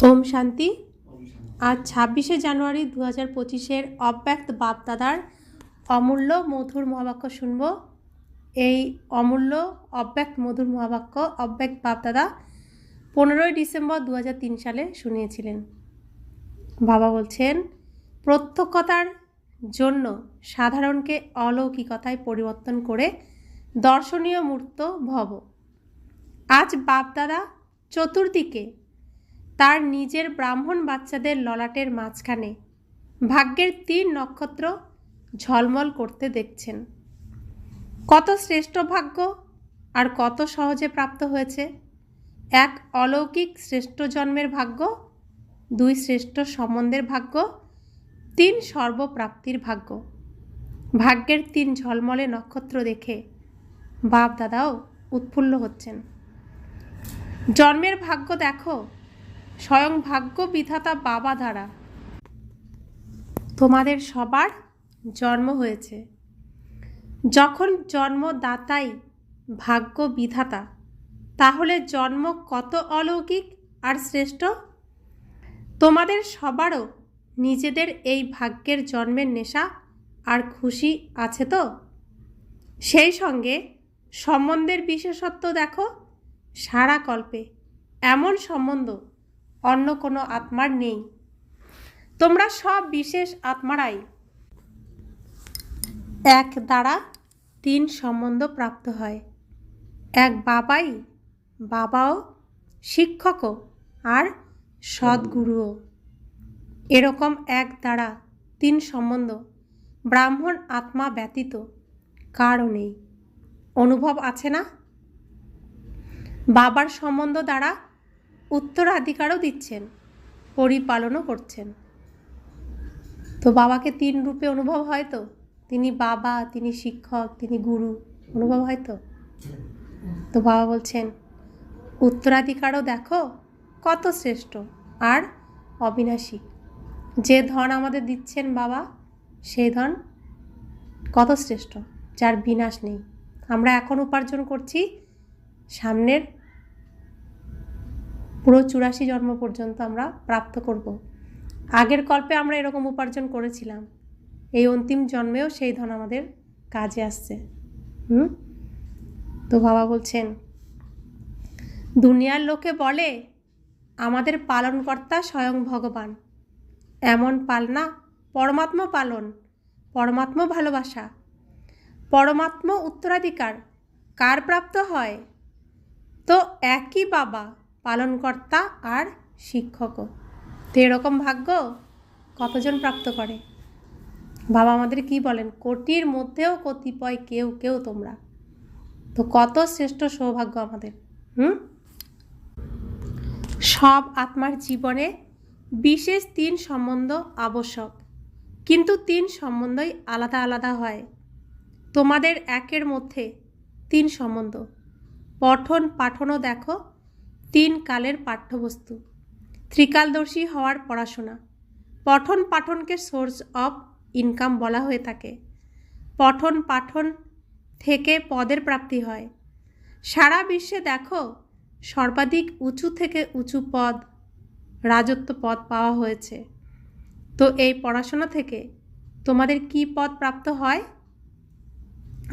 ওম শান্তি। আজ 26শে জানুয়ারি 2025-এর অব্যক্ত বাপদাদার অমূল্য মধুর মহাবাক্য শুনব। এই অমূল্য অব্যক্ত মধুর মহাবাক্য অব্যক্ত বাপদাদা 15ই ডিসেম্বর 2003 সালে শুনিয়েছিলেন। বাবা বলছেন, প্রত্যক্ষতার জন্য সাধারণকে অলৌকিকতায় পরিবর্তন করে দর্শনীয় মূর্ত ভব। আজ বাপদাদা চতুর্দিকে তার নিজের ব্রাহ্মণ বাচ্চাদের ললাটের মাঝখানে ভাগ্যের 3 নক্ষত্র ঝলমল করতে দেখছেন। কত শ্রেষ্ঠ ভাগ্য আর কত সহজে প্রাপ্ত হয়েছে। 1 অলৌকিক শ্রেষ্ঠ জন্মের ভাগ্য, 2 শ্রেষ্ঠ সম্বন্ধের ভাগ্য, 3 সর্বপ্রাপ্তির ভাগ্য। ভাগ্যের 3 ঝলমলে নক্ষত্র দেখে বাপ দাদাও উৎফুল্ল হচ্ছেন। জন্মের ভাগ্য দেখো, স্বয়ং ভাগ্য বিধাতা বাবা দ্বারা তোমাদের সবার জন্ম হয়েছে। যখন জন্মদাতাই ভাগ্য বিধাতা, তাহলে জন্ম কত অলৌকিক আর শ্রেষ্ঠ। তোমাদের সবারও নিজেদের এই ভাগ্যের জন্মের নেশা আর খুশি আছে তো। সেই সঙ্গে সম্বন্ধের বিশেষত্ব দেখো, সারা কল্পে এমন সম্বন্ধ অন্য কোনো আত্মার নেই। তোমরা সব বিশেষ আত্মারাই এক দ্বারা 3 সম্বন্ধ প্রাপ্ত হয়। এক বাবাও, শিক্ষকও আর সদ্গুরুও। এরকম এক দ্বারা 3 সম্বন্ধ ব্রাহ্মণ আত্মা ব্যতীত কারও নেই। অনুভব আছে না? বাবার সম্বন্ধ দ্বারা উত্তরাধিকারও দিচ্ছেন, পরিপালনও করছেন। তো বাবাকে 3 রূপে অনুভব হয় তো। তিনি বাবা, তিনি শিক্ষক, তিনি গুরু। অনুভব হয় তো। তো বাবা বলছেন, উত্তরাধিকারও দেখো কত শ্রেষ্ঠ আর অবিনাশী। যে ধন আমাদের দিচ্ছেন বাবা, সেই ধন কত শ্রেষ্ঠ, যার বিনাশ নেই। আমরা এখন উপার্জন করছি, সামনের পুরো 84 জন্ম পর্যন্ত আমরা প্রাপ্ত করব। আগের কল্পে আমরা এরকম উপার্জন করেছিলাম, এই অন্তিম জন্মেও সেই ধন আমাদের কাজে আসছে। তো বাবা বলছেন, দুনিয়ার লোকে বলে আমাদের পালনকর্তা স্বয়ং ভগবান। এমন পালনা পরমাত্মা পালন, পরমাত্মা ভালোবাসা, পরমাত্মা উত্তরাধিকার কার প্রাপ্ত হয়? তো একই বাবা পালনকর্তা আর শিক্ষকও। তো এরকম ভাগ্য কতজন প্রাপ্ত করে? বাবা আমাদের কি বলেন, কোটির মধ্যেও কতিপয় কেউ তোমরা। তো কত শ্রেষ্ঠ সৌভাগ্য আমাদের। সব আত্মার জীবনে বিশেষ 3 সম্বন্ধ আবশ্যক, কিন্তু 3 সম্বন্ধই আলাদা আলাদা হয়। তোমাদের একের মধ্যে 3 সম্বন্ধ। পঠন পাঠনও দেখো 3 কালের পাঠ্যবস্তু। ত্রিকালদর্শী হওয়ার পড়াশোনা। পঠন পাঠনকে সোর্স অফ ইনকাম বলা হয়ে থাকে। পঠন পাঠন থেকে পদের প্রাপ্তি হয়। সারা বিশ্বে দেখো সর্বাধিক উঁচু থেকে উঁচু পদ, রাজত্ব পদ পাওয়া হয়েছে। তো এই পড়াশোনা থেকে তোমাদের কি পদ প্রাপ্ত হয়?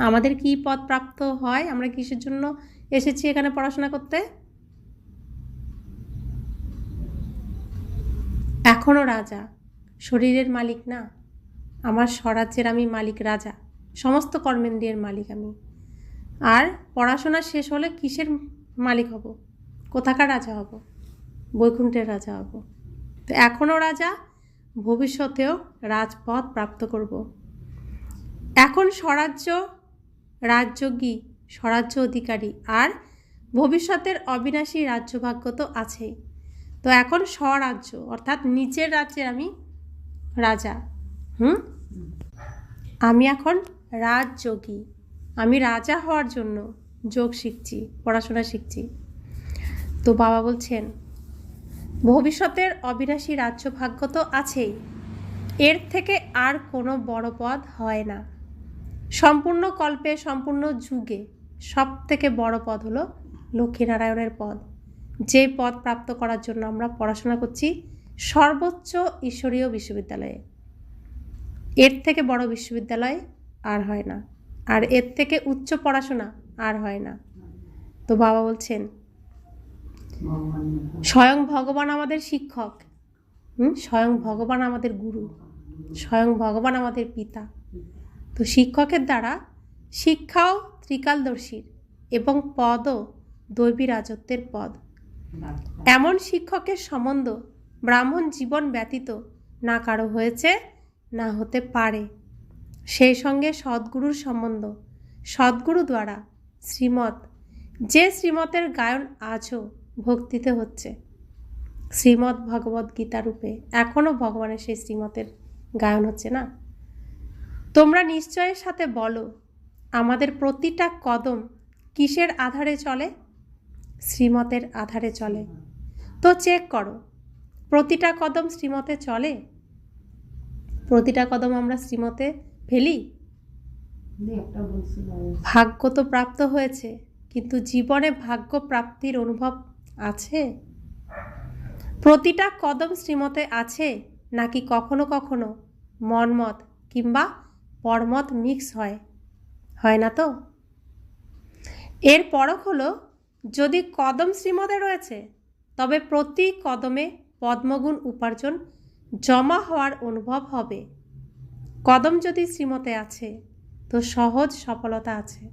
আমাদের কি পদ প্রাপ্ত হয়? আমরা কিসের জন্য এসেছি এখানে পড়াশোনা করতে? এখনও রাজা, শরীরের মালিক না। আমার স্বরাজ্যের আমি মালিক, রাজা, সমস্ত কর্মেন্দ্রিয়ের মালিক আমি। আর পড়াশোনা শেষ হলে কিসের মালিক হব? কোথাকার রাজা হব? বৈকুণ্ঠের রাজা হব। তো এখনও রাজা, ভবিষ্যতেও রাজপদ প্রাপ্ত করব। এখন স্বরাজ্য, রাজযোগী, স্বরাজ্য অধিকারী, আর ভবিষ্যতের অবিনাশী রাজ্যভাগ্য তো আছেই। তো এখন স্বরাজ্য অর্থাৎ নিজের রাজ্যের আমি রাজা। আমি এখন রাজযোগী, আমি রাজা হওয়ার জন্য যোগ শিখছি, পড়াশোনা শিখছি। তো বাবা বলছেন, ভবিষ্যতের অবিনাশী রাজ্যভাগ্য তো আছেই, এর থেকে আর কোনো বড় পদ হয় না। সম্পূর্ণ কল্পে, সম্পূর্ণ যুগে সব থেকে বড় পদ হলো লক্ষ্মীনারায়ণের পদ। যে পদ প্রাপ্ত করার জন্য আমরা পড়াশোনা করছি সর্বোচ্চ ঈশ্বরীয় বিশ্ববিদ্যালয়ে। এর থেকে বড় বিশ্ববিদ্যালয় আর হয় না, আর এর থেকে উচ্চ পড়াশোনা আর হয় না। তো বাবা বলছেন স্বয়ং ভগবান আমাদের শিক্ষক, স্বয়ং ভগবান আমাদের গুরু, স্বয়ং ভগবান আমাদের পিতা। তো শিক্ষকের দ্বারা শিক্ষাও ত্রিকালদর্শীর এবং পদও দৈবী রাজত্বের পদ। এমন শিক্ষকের সম্বন্ধ ব্রাহ্মণ জীবন ব্যতীত না কারো হয়েছে, না হতে পারে। সেই সঙ্গে সদ্গুরুর সম্বন্ধ সদ্গুরু দ্বারা শ্রীমৎ, যে শ্রীমতের গায়ন আজও ভক্তিতে হচ্ছে, শ্রীমদ্ ভগবদ্ গীতা রূপে এখনও ভগবানের সেই শ্রীমতের গায়ন হচ্ছে না। তোমরা নিশ্চয়ের সাথে বলো, আমাদের প্রতিটা কদম কিসের আধারে চলে? শ্রীমতের আধারে চলে। তো চেক করো, প্রতিটা কদম শ্রীমতে চলে? প্রতিটা কদম আমরা শ্রীমতে ফেলি? ভাগ্য তো প্রাপ্ত হয়েছে, কিন্তু জীবনে ভাগ্য প্রাপ্তির অনুভব আছে? প্রতিটা কদম শ্রীমতে আছে, নাকি কখনো কখনো মনমত কিংবা পরমত মিক্স হয় না? তো এর পরখ হলো, যদি কদম শ্রীমতে রয়েছে তবে প্রতি কদমে পদ্মগুণ উপার্জন জমা হওয়ার অনুভব হবে। কদম যদি শ্রীমতে আছে তো সহজ সফলতা আছে।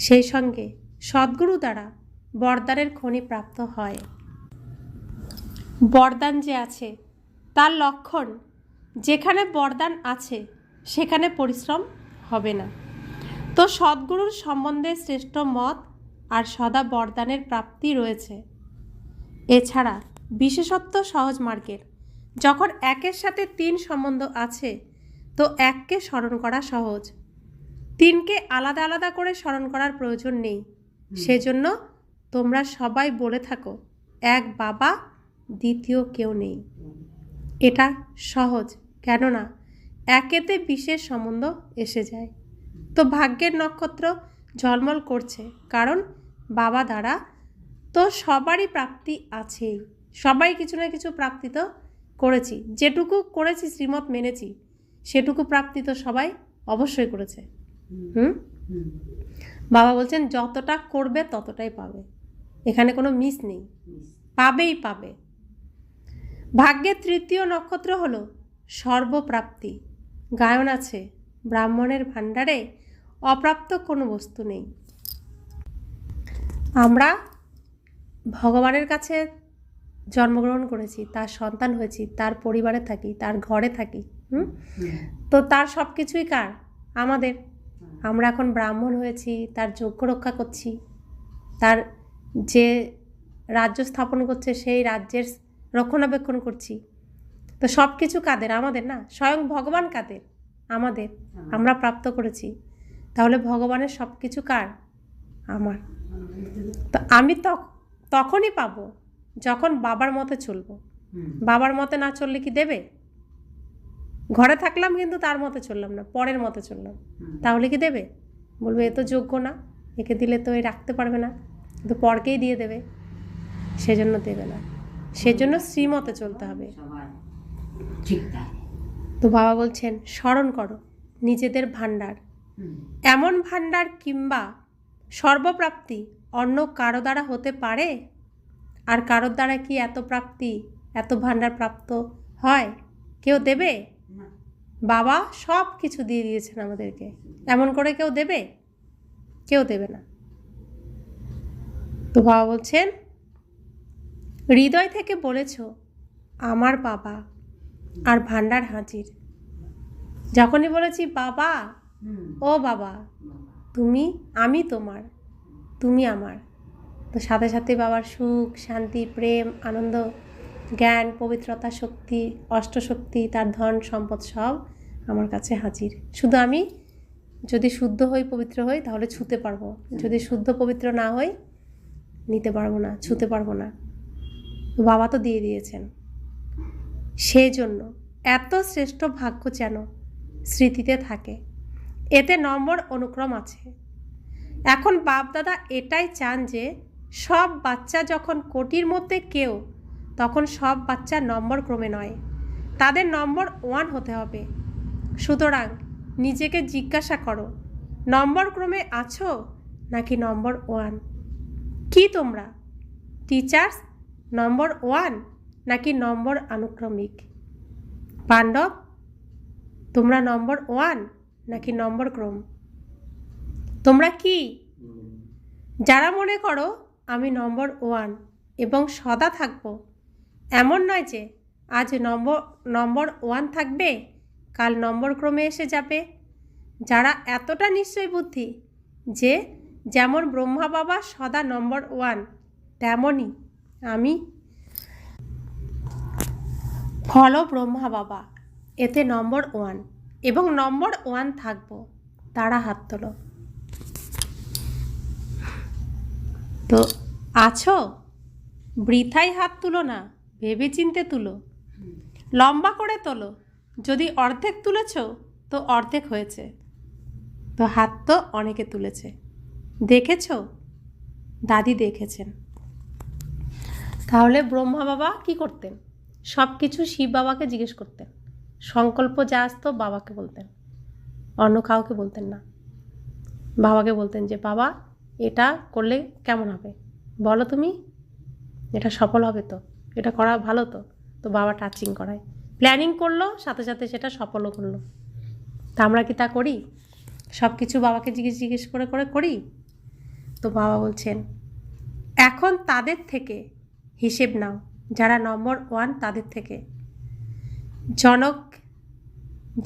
সেই সঙ্গে সদ্গুরু দ্বারা বরদানের খনি প্রাপ্ত হয়। বরদান যে আছে তার লক্ষণ, যেখানে বরদান আছে সেখানে পরিশ্রম হবে না। তো সদ্গুরুর সম্বন্ধে শ্রেষ্ঠ মত আর সদা বরদানের প্রাপ্তি রয়েছে। এছাড়া বিশেষত্ব সহজ মার্গের, যখন একের সাথে তিন সম্বন্ধ আছে তো এককে স্মরণ করা সহজ, তিনকে আলাদা আলাদা করে স্মরণ করার প্রয়োজন নেই। সেজন্য তোমরা সবাই বলে থাকো এক বাবা, দ্বিতীয় কেউ নেই। এটা সহজ, কেননা একেতে বিশেষ সম্বন্ধ এসে যায়। তো ভাগ্যের নক্ষত্র ঝলমল করছে, কারণ বাবা দ্বারা তো সবারই প্রাপ্তি আছেই। সবাই কিছু না কিছু প্রাপ্তি তো করেছি, যেটুকু করেছি শ্রীমত মেনেছি সেটুকু প্রাপ্তি তো সবাই অবশ্যই করেছে। বাবা বলছেন যতটা করবে ততটাই পাবে, এখানে কোনো মিস নেই, পাবেই পাবে। ভাগ্যের তৃতীয় নক্ষত্র হলো সর্বপ্রাপ্তি। গায়ন আছে, ব্রাহ্মণের ভাণ্ডারে অপ্রাপ্ত কোনো বস্তু নেই। আমরা ভগবানের কাছে জন্মগ্রহণ করেছি, তার সন্তান হয়েছি, তার পরিবারে থাকি, তার ঘরে থাকি। তো তার সব কিছুই কার? আমাদের। আমরা এখন ব্রাহ্মণ হয়েছি, তার যজ্ঞ রক্ষা করছি, তার যে রাজ্য স্থাপন করছে সেই রাজ্যের রক্ষণাবেক্ষণ করছি। তো সব কিছু কাদের? আমাদের না? স্বয়ং ভগবান কাদের? আমাদের। আমরা প্রাপ্ত করেছি, তাহলে ভগবানের সব কিছু কার? আমার। তো আমি তখনই পাবো যখন বাবার মতে চলবো। বাবার মতে না চললে কি দেবে? ঘরে থাকলাম কিন্তু তার মতে চললাম না, পরের মতে চললাম, তাহলে কি দেবে? বলবে এ তো যোগ্য না, একে দিলে তো এ রাখতে পারবে না, কিন্তু পরকেই দিয়ে দেবে, সেজন্য দেবে না। সেজন্য শ্রীমতে চলতে হবে। তো বাবা বলছেন স্মরণ করো নিজেদের ভাণ্ডার। এমন ভাণ্ডার কিংবা সর্বপ্রাপ্তি অন্য কারো দ্বারা হতে পারে? আর কারোর দ্বারা কি এত প্রাপ্তি, এত ভাণ্ডার প্রাপ্ত হয়? কেউ দেবে? বাবা সব কিছু দিয়ে দিয়েছেন আমাদেরকে, এমন করে কেউ দেবে? কেউ দেবে না। তো বাবা বলছেন হৃদয় থেকে বলেছ আমার বাবা, আর ভাণ্ডার হাজির। যখনই বলেছি বাবা, ও বাবা তুমি, আমি তোমার, তুমি আমার, তো সাথে সাথে বাবার সুখ, শান্তি, প্রেম, আনন্দ, জ্ঞান, পবিত্রতা, শক্তি, অষ্টশক্তি, তার ধন সম্পদ সব আমার কাছে হাজির। শুধু আমি যদি শুদ্ধ হই, পবিত্র হই, তাহলে ছুতে পারবো। যদি শুদ্ধ পবিত্র না হই, নিতে পারবো না, ছুতে পারবো না। বাবা তো দিয়ে দিয়েছেন। সেই জন্য এত শ্রেষ্ঠ ভাগ্য যেন স্মৃতিতে থাকে, এতে নম্বর অনুক্রম আছে। এখন বাপ দাদা এটাই চান যে সব বাচ্চা যখন কোটির মধ্যে কেউ, তখন সব বাচ্চা নম্বর ক্রমে নয়, তাদের নম্বর 1 হতে হবে। সুতরাং নিজেকে জিজ্ঞাসা করো, নম্বর ক্রমে আছো নাকি নম্বর 1? কি তোমরা টিচার্স নম্বর 1 নাকি নম্বর আনুক্রমিক? পাণ্ডব, তোমরা নম্বর 1 নাকি নম্বর ক্রম? তোমরা কি? যারা মনে করো আমি নম্বর 1 এবং সদা থাকবো, এমন নয় যে আজ নম্বর 1 থাকবে, কাল নম্বর ক্রমে এসে যাবে। যারা এতটা নিশ্চয় বুদ্ধি যে যেমন ব্রহ্মা বাবা সদা নম্বর 1, তেমনই আমি ফল ব্রহ্মা বাবা, এতে নম্বর 1 এবং নম্বর 1 থাকবো, তারা হাত তোলো। তো আছো? বৃথাই হাত তুলো না, ভেবে চিনতে তুলো, লম্বা করে তোলো। যদি অর্ধেক তুলেছ তো অর্ধেক হয়েছে, তো হাত তো অনেকে তুলেছে, দেখেছ? দাদি দেখেছেন। তাহলে ব্রহ্মা বাবা কি করতেন? সব কিছু শিব বাবাকে জিজ্ঞেস করতেন, সংকল্প যা আসতো বাবাকে বলতেন, অন্য কাউকে বলতেন না। বাবাকে বলতেন যে বাবা এটা করলে কেমন হবে, বলো তুমি, এটা সফল হবে তো, এটা করা ভালো তো? তো বাবা টাচিং করায়, প্ল্যানিং করলো, সাথে সাথে সেটা সফলও করলো। তা আমরা কি তা করি? সব কিছু বাবাকে জিজ্ঞেস করে করে করি? তো বাবা বলছেন এখন তাদের থেকে হিসেব নাও, যারা নম্বর 1 তাদের থেকে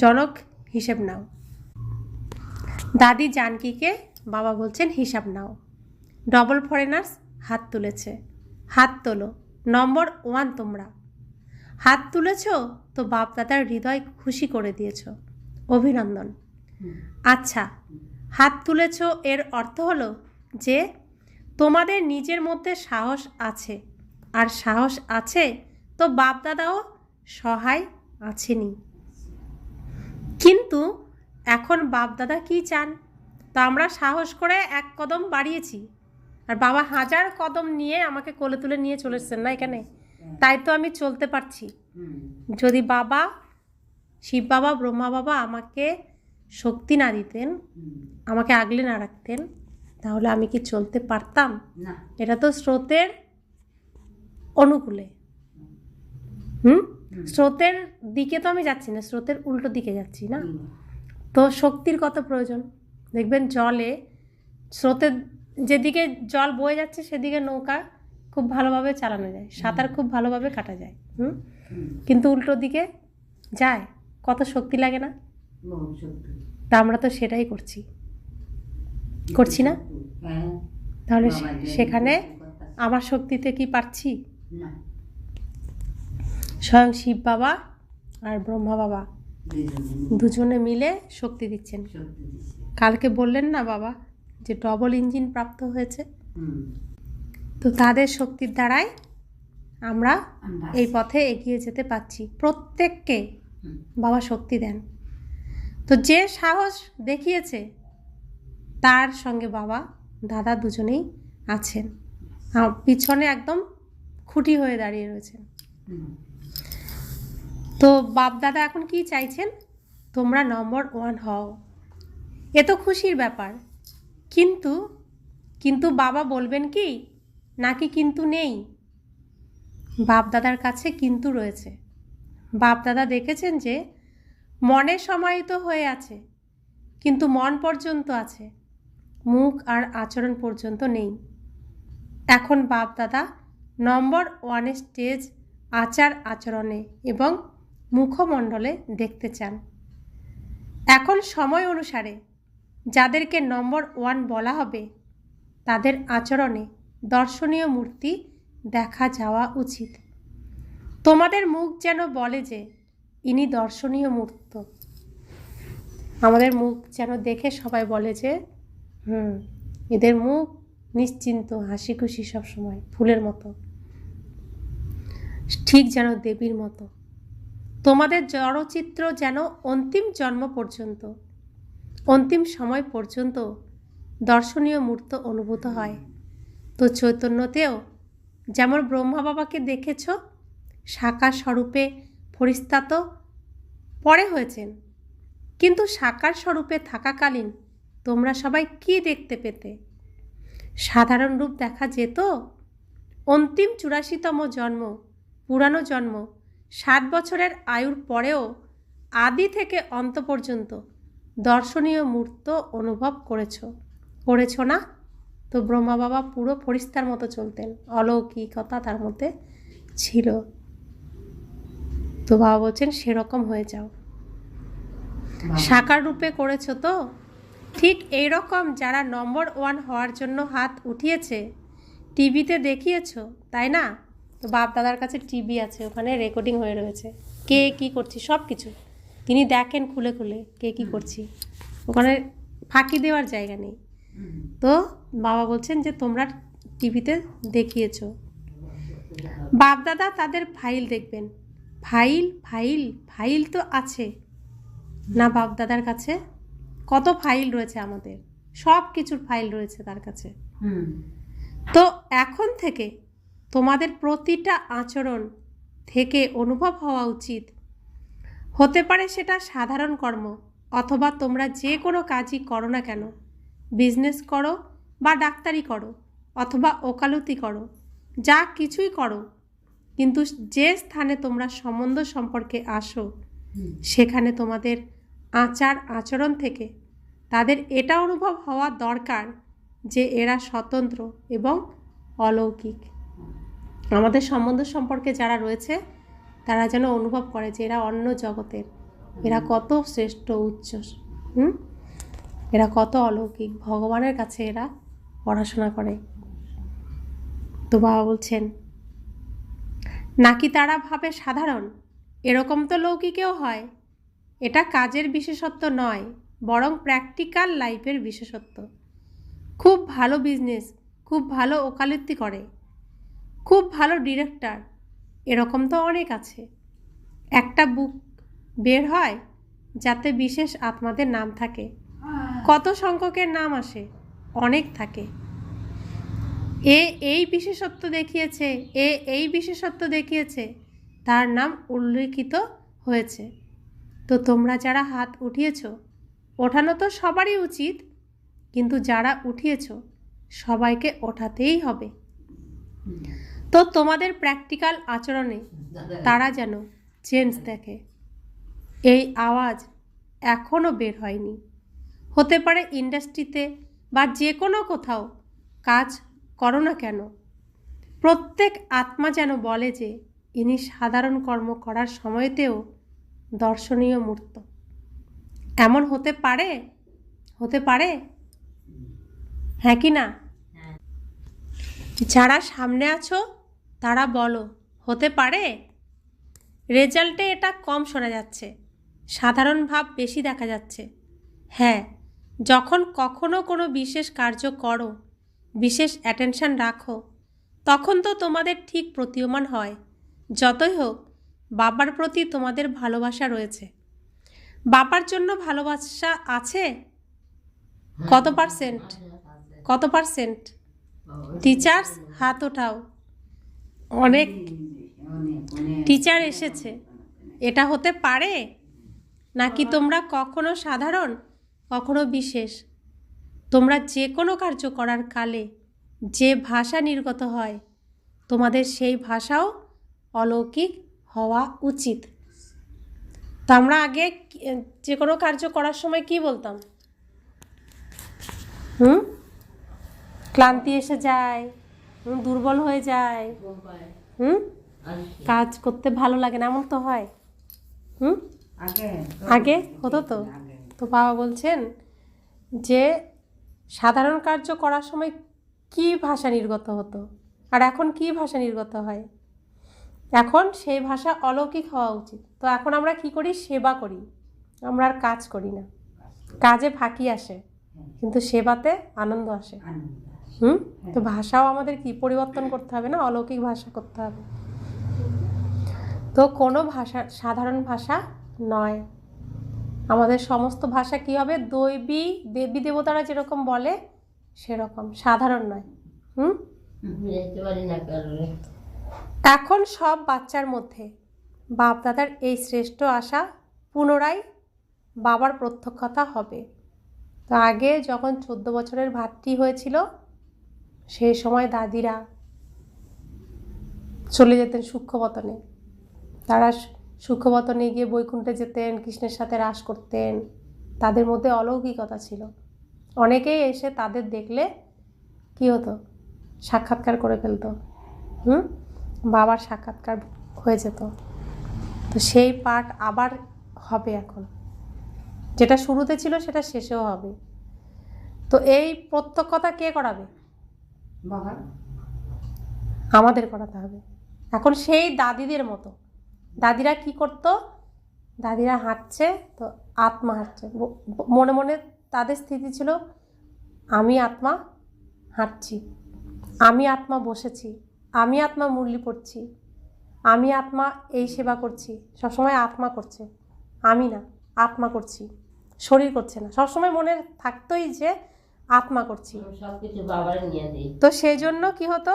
জনক হিসেব নাও। দাদি জানকীকে বাবা বলছেন হিসাব নাও। ডবল ফরেনার্স হাত তুলেছে, হাত তোলো, নম্বর 1 তোমরা। হাত তুলেছ তো বাপ দাদার হৃদয় খুশি করে দিয়েছ, অভিনন্দন। আচ্ছা, হাত তুলেছ এর অর্থ হলো যে তোমাদের নিজের মধ্যে সাহস আছে, আর সাহস আছে তো বাপ দাদাও সহায় আছেনি। কিন্তু এখন বাপ দাদা কি চান? তো আমরা সাহস করে 1 কদম বাড়িয়েছি, আর বাবা 1000 কদম নিয়ে আমাকে কোলে তুলে নিয়ে চলে এসেছেন না এখানে, তাই তো আমি চলতে পারছি। যদি বাবা, শিব বাবা, ব্রহ্মা বাবা আমাকে শক্তি না দিতেন, আমাকে আগলে না রাখতেন, তাহলে আমি কি চলতে পারতাম? না। এটা তো স্রোতের অনুকূলে, স্রোতের দিকে তো আমি যাচ্ছি না, স্রোতের উল্টো দিকে যাচ্ছি না। তো শক্তির কত প্রয়োজন। দেখবেন জলে স্রোতের যেদিকে জল বয়ে যাচ্ছে সেদিকে নৌকা খুব ভালোভাবে চালানো যায়, সাঁতার খুব ভালোভাবে কাটা যায়, কিন্তু উল্টো দিকে যায়, কত শক্তি লাগে না? তা আমরা তো সেটাই করছি না? তাহলে সেখানে আমার শক্তিতে কি পারছি? স্বয়ং শিব বাবা আর ব্রহ্মা বাবা দুজনে মিলে শক্তি দিচ্ছেন। কালকে বললেন না বাবা যে ডবল ইঞ্জিন প্রাপ্ত হয়েছে, তো তাদের শক্তির দ্বারাই আমরা এই পথে এগিয়ে যেতে পারছি। প্রত্যেককে বাবা শক্তি দেন। তো যে সাহস দেখিয়েছে তার সঙ্গে বাবা দাদা দুজনেই আছেন, পিছনে একদম খুঁটি হয়ে দাঁড়িয়ে রয়েছেন। তো বাপ দাদা এখন কি চাইছেন? তোমরা নম্বর 1 হও। এ তো খুশির ব্যাপার, কিন্তু বাবা বলবেন কি নাকি কিন্তু নেই? বাপ দাদার কাছে কিন্তু রয়েছে। বাপ দাদা দেখেছেন যে মনে সমাহিত হয়ে আছে, কিন্তু মন পর্যন্ত আছে, মুখ আর আচরণ পর্যন্ত নেই। এখন বাপ দাদা নম্বর 1 স্টেজ আচার আচরণে এবং মুখমণ্ডলে দেখতে চান। এখন সময় অনুসারে যাদেরকে নম্বর 1 বলা হবে তাদের আচরণে দর্শনীয় মূর্তি দেখা যাওয়া উচিত। তোমাদের মুখ যেন বলে যে ইনি দর্শনীয় মূর্ত। আমাদের মুখ যেন দেখে সবাই বলে যে এদের মুখ নিশ্চিন্ত, হাসি খুশি, সবসময় ফুলের মতো, ঠিক যেন দেবীর মতো। তোমাদের জড়চিত্র যেন অন্তিম জন্ম পর্যন্ত, অন্তিম সময় পর্যন্ত দর্শনীয় মূর্ত অনুভূত হয়। তো চৈতন্যতেও যেমন ব্রহ্মা বাবাকে দেখেছ, সাকার স্বরূপে ফরিস্তা তো পরে হয়েছেন, কিন্তু সাকার স্বরূপে থাকাকালীন তোমরা সবাই কি দেখতে পেতে? সাধারণ রূপ দেখা যেত। অন্তিম 84তম জন্ম, পুরানো জন্ম, 60 বছরের আয়ুর পরেও আদি থেকে অন্ত পর্যন্ত দর্শনীয় মূর্ত অনুভব করেছ না? তো ব্রহ্মা বাবা পুরো ফরিস্তার মতো চলতেন, অলৌকিকতা তার মধ্যে ছিল। তো বাবা বলছেন সেরকম হয়ে যাও। সাকার রূপে করেছ তো? ঠিক এই রকম যারা নম্বর 1 হওয়ার জন্য হাত উঠিয়েছে, টিভিতে দেখিয়েছ, তাই না? তো বাপ দাদার কাছে টিভি আছে, ওখানে রেকর্ডিং হয়ে রয়েছে, কে কি করছি সব কিছু তিনি দেখেন খুলে খুলে, কে কি করছি, ওখানে ফাঁকি দেওয়ার জায়গা নেই। তো বাবা বলছেন যে তোমরা টিভিতে দেখিয়েছ। বাপ দাদা তাদের ফাইল দেখবেন। ফাইল ফাইল ফাইল তো আছে না বাপ দাদার কাছে? কত ফাইল রয়েছে, আমাদের সব কিছুর ফাইল রয়েছে তার কাছে। তো এখন থেকে তোমাদের প্রতিটা আচরণ থেকে অনুভব হওয়া উচিত, হতে পারে সেটা সাধারণ কর্ম, অথবা তোমরা যে কোনো কাজই করো না কেন, বিজনেস করো বা ডাক্তারি করো অথবা ওকালতি করো, যা কিছুই করো, কিন্তু যে স্থানে তোমরা সম্বন্ধ সম্পর্কে আসো, সেখানে তোমাদের আচার আচরণ থেকে তাদের এটা অনুভব হওয়া দরকার যে এরা স্বতন্ত্র এবং অলৌকিক। আমাদের সম্বন্ধ সম্পর্কে যারা রয়েছে তারা যেন অনুভব করে যে এরা অন্য জগতের, এরা কত শ্রেষ্ঠ উচ্চ, এরা কত অলৌকিক, ভগবানের কাছে এরা পড়াশোনা করে। তো বাবা বলছেন নাকি তারা ভাবে সাধারণ, এরকম তো লৌকিকেও হয়। এটা কাজের বিশেষত্ব নয়, বরং প্র্যাকটিক্যাল লাইফের বিশেষত্ব। খুব ভালো বিজনেস, খুব ভালো ওকালতি করে, খুব ভালো ডিরেক্টর, এরকম তো অনেক আছে। একটা বুক বের হয় যাতে বিশেষ আত্মাদের নাম থাকে, কত সংখ্যকের নাম আসে? অনেক থাকে। এই বিশেষত্ব দেখিয়েছে, এই বিশেষত্ব দেখিয়েছে, তার নাম উল্লেখিত হয়েছে। তো তোমরা যারা হাত উঠিয়েছ, ওঠানো তো সবারই উচিত, কিন্তু যারা উঠিয়েছ সবাইকে ওঠাতেই হবে। তো তোমাদের প্র্যাকটিক্যাল আচরণে তারা যেন চেঞ্জ দেখে। এই আওয়াজ এখনও বের হয়নি, হতে পারে ইন্ডাস্ট্রিতে বা যে কোনো কোথাও কাজ করো না কেন, প্রত্যেক আত্মা যেন বলে যে ইনি সাধারণ কর্ম করার সময়তেও দর্শনীয় মূর্ত। এমন হতে পারে? হতে পারে, হ্যাঁ কি না? যারা সামনে আছো তারা বলো, হতে পারে? রেজাল্টে এটা কম শোনা যাচ্ছে, সাধারণ ভাব বেশি দেখা যাচ্ছে। হ্যাঁ, যখন কখনো কোনো বিশেষ কার্য করো, বিশেষ অ্যাটেনশন রাখো, তখন তো তোমাদের ঠিক প্রতীয়মান হয়। যতই হোক, বাবার প্রতি তোমাদের ভালোবাসা রয়েছে। বাবার জন্য ভালোবাসা আছে কত পার্সেন্ট? কত পার্সেন্ট? টিচার্স হাত ওঠাও। অনেক টিচার এসেছে। এটা হতে পারে? নাকি তোমরা কখনো সাধারণ, কখনো বিশেষ? তোমরা যে কোনো কার্য করার কালে যে ভাষা নির্গত হয়, তোমাদের সেই ভাষাও অলৌকিক হওয়া উচিত। তো আমরা আগে যে কোনো কার্য করার সময় কি বলতাম? ক্লান্তি এসে যায়, দুর্বল হয়ে যায়, কাজ করতে ভালো লাগে না, এমন তো হয়। আগে হতো তো। তো বাবা বলছেন যে সাধারণ কার্য করার সময় কি ভাষা নির্গত হতো, আর এখন কি ভাষা নির্গত হয়? এখন সেই ভাষা অলৌকিক হওয়া উচিত। তো এখন আমরা কি করি? সেবা করি, আমরা আর কাজ করি না। কাজে ফাঁকি আসে, কিন্তু সেবাতে আনন্দ আসে। তো ভাষাও আমাদের কি পরিবর্তন করতে হবে না? অলৌকিক ভাষা করতে হবে। তো কোনো ভাষা সাধারণ ভাষা নয়। আমাদের সমস্ত ভাষা কি হবে? দৈবী, দেবী দেবতারা যেরকম বলে সেরকম, সাধারণ নয়। বুঝাইতে পারি না কারণে। এখন সব বাচ্চার মধ্যে বাপ দাদার এই শ্রেষ্ঠ আশা পুনরায় বাবার প্রত্যক্ষতা হবে। তো আগে যখন 14 বছরের ভাতটি হয়েছিল সেই সময় দাদিরা চলে যেতেন সূক্ষ্মবতনে। তারা সূক্ষ্মবতনে গিয়ে বৈকুণ্ঠে যেতেন, কৃষ্ণের সাথে রাস করতেন। তাদের মধ্যে অলৌকিকতা ছিল। অনেকেই এসে তাদের দেখলে কি হতো, সাক্ষাৎকার করে ফেলতো। বাবার সাক্ষাৎকার হয়ে যেত। তো সেই পাঠ আবার হবে এখন, যেটা শুরুতে ছিল সেটা শেষেও হবে। তো এই প্রত্যক্ষতা কে করাবে? বাবা আমাদের করাতে হবে। এখন সেই দাদিদের মতো দাদিরা কি করত, দাদিরা হাঁটছে তো আত্মা হাঁটছে, মনে মনে তাদের স্থিতি ছিল আমি আত্মা হাঁটছি, আমি আত্মা বসেছি, আমি আত্মা মুরলি পড়ছি, আমি আত্মা এই সেবা করছি। সবসময় আত্মা করছে, আমি না, আত্মা করছি, শরীর করছে না। সবসময় মনে থাকতোই যে আত্মা করছি। সবকিছু বাবার নিয়ে দিই। তো সেই জন্য কি হতো,